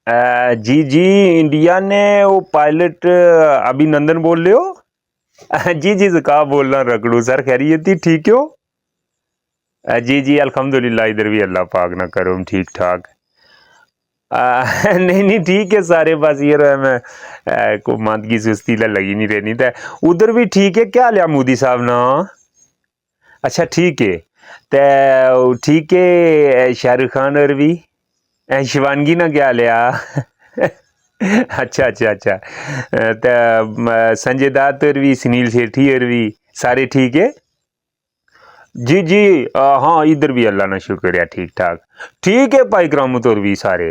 जी जी, India ने वो pilot अभिनंदन बोल रहे हो? जी जी, ज़ुका बोल रहा रगड़ू सर, खैरियत ही, ठीक हो? जी जी, अल्हम्दुलिल्लाह, इधर भी अल्लाह पाक ना करो ठीक ठाक। नहीं नहीं, ठीक है सारे, बस ये रहा मैं को मत की सुस्ती लगी नहीं रहनी था। उधर भी ठीक है, क्या लिया मोदी साहब ना? अच्छा ठीक है, तो ठीक है, शाहरुख खान और भी शिवानगी ना क्या लिया? अच्छा अच्छा अच्छा, तो संजय दत्त और भी, सुनील शेट्टी और भी सारे ठीक है? जी जी, हाँ इधर भी अल्लाह ना शुक्र है ठीक ठाक। ठीक है भाई करामत और भी सारे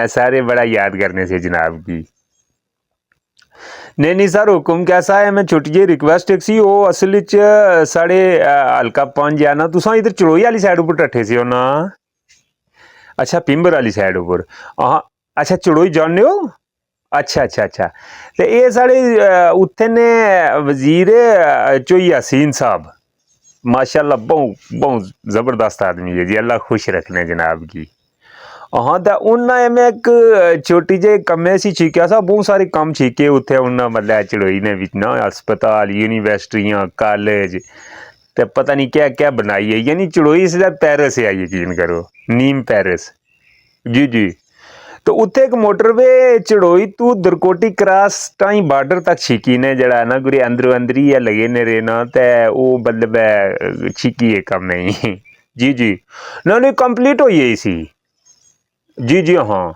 सारे बड़ा याद करने से जनाब की। नहीं नहीं सर, हुक्म कैसा है? मैं छोटी जी रिक्वेस्ट एक सी, वो असल च साढ़े हल्का 5 है ना, तुसा इधर चड़ोई वाली साइड उपर डटे से हो ना? अच्छा पिंबर वाली साइड उपर, हाँ अच्छा चड़ोई जानते हो? अच्छा अच्छा अच्छा, तो ये साढ़े उत्थे ने वजीर चोई यासीन साहब, माशाल्लाह बहुत बहुत जबरदस्त आदमी है जी, अल्लाह खुश रखने जनाब की। हाँ, तो उन्हें मैं एक छोटी जी कम्मे सी छीकिया सा, बहुत सारे कम छीके उत्थे उन्हें, मतलब चड़ोई ने विच ना अस्पताल, यूनिवर्सिटियां, कॉलेज, तो पता नहीं क्या क्या बनाई है, यानी चड़ोई से पेरिस है, यकीन करो, नीम पेरिस। जी जी, तो उत्थे एक मोटरवे चड़ोई तू दरकोटी क्रॉस टाई बार्डर तक छीकी ने, जड़ा ना गुरे अंदरों अंदर ही लगे ने रहना, ते वो मतलब छीकी है कम नहीं। जी जी, ना नहीं कंप्लीट हो गई सी। जी जी हाँ,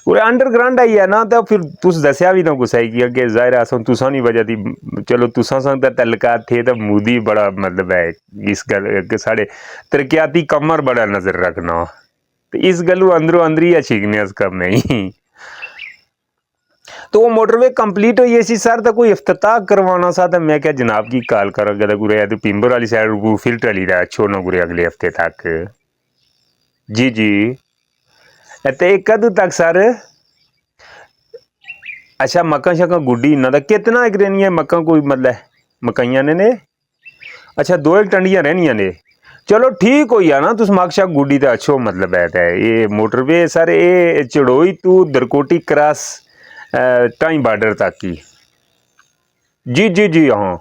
पूरे अंडरग्राउंड आई है ना, तो फिर तुस दसिया भी ना कुछ है कि अगे जाहिर है तुसा नहीं वजह थी, चलो तुसा संग तल्लकात थे, तो मोदी बड़ा मतलब है इस गल साढ़े तरक्याती कमर बड़ा नजर रखना, तो इस गलू अंदरों अंदर ही छीकने कम नहीं। तो वो मोटरवे कंप्लीट हुई सी सर, तो कोई इफ्तिताह करवाना सा, तो मैं क्या जनाब की कॉल करा गुरे तो पिंबर वाली साइड फिर टली रहा छोड़ना गुरे अगले हफ्ते तक। जी जी, तो कदू तक सर? अच्छा मक्का शक्का गुड्डी इन्ना दा कितना एक रहनियां मक्का, कोई मतलब मकाइयां ने? अच्छा दो एक टंडियां रहनियां ने, चलो ठीक हो गया ना, तुस मक्क शक गुड्डी तो अच्छो मतलब है ये मोटरवे सर, ये चड़ोई तू दरकोटी क्रॉस टाई बार्डर तक की। जी जी जी हाँ,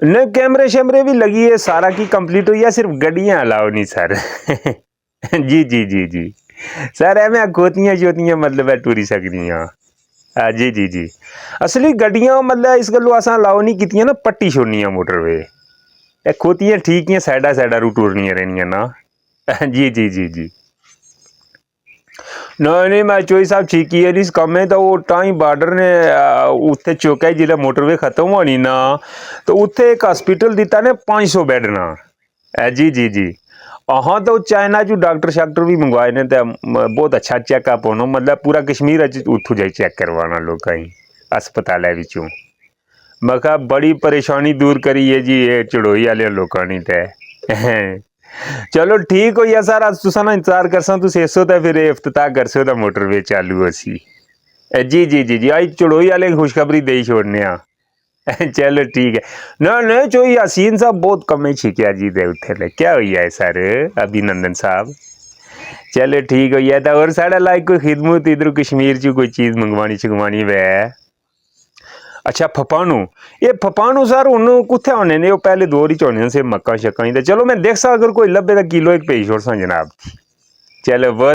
न कैमरे शैमरे भी लगी है, सारा की कंप्लीट हुई है, सिर्फ गड्डियां अलाउ नहीं सर। जी जी जी जी सर, एवं खोतियां शोतियां मतलब है टूरी सकदियां। हाँ जी जी जी, असली गड्डियां मतलब इस गल्लों असां अलाउ नहीं कीतियां ना, पट्टी छोड़नियां मोटरवे, खोतियां ठीक ही साइडा साइडा रू टूरनियां रहनियां ना। जी जी जी जी, नहीं नहीं, मैं चोई साहब ठीक ही है इस कम है, तो वो टाई बार्डर ने उत्थे चौका जिले मोटरवे खत्म होनी ना, तो उत्थे एक हॉस्पिटल दिता ने 500 बेड ना। जी जी जी, हाँ तो चाइना चू डॉक्टर शाक्टर भी मंगवाए ने, तो बहुत अच्छा चेकअप होना, मतलब पूरा कश्मीर उतू जाई चेक करवाना लोग अस्पताल विचों। मैं कहा बड़ी परेशानी दूर करी है जी ये चड़ोई वाले लोगों ने, तो चलो ठीक हो या सर, अज तुसा ना इंतजार करसा, तुस इस तो फिर इफ्तिताह करसो दा मोटरवे चालू होसी। जी जी जी जी, आज चड़ोई वाले खुशखबरी दे छोड़ने आ। चलो ठीक है, ना नहीं चो यासीन साहब बहुत कम ही छिकिया जी दे उत्थे, क्या हुई है सर अभिनंदन साहब? चलो ठीक हो गया, तो और साढ़े लाइक कोई खिदमत इधर कश्मीर च कोई चीज़ मंगवानी शगवानी वे? अच्छा फपानू, ये फपानू सर हूँ कुत्थे होने ने, पहले दौर ही होने से मक्का शक्का, चलो मैं देख सा अगर कोई लभे तो किलो एक भेज छोड़ सा जनाब। चलो बहुत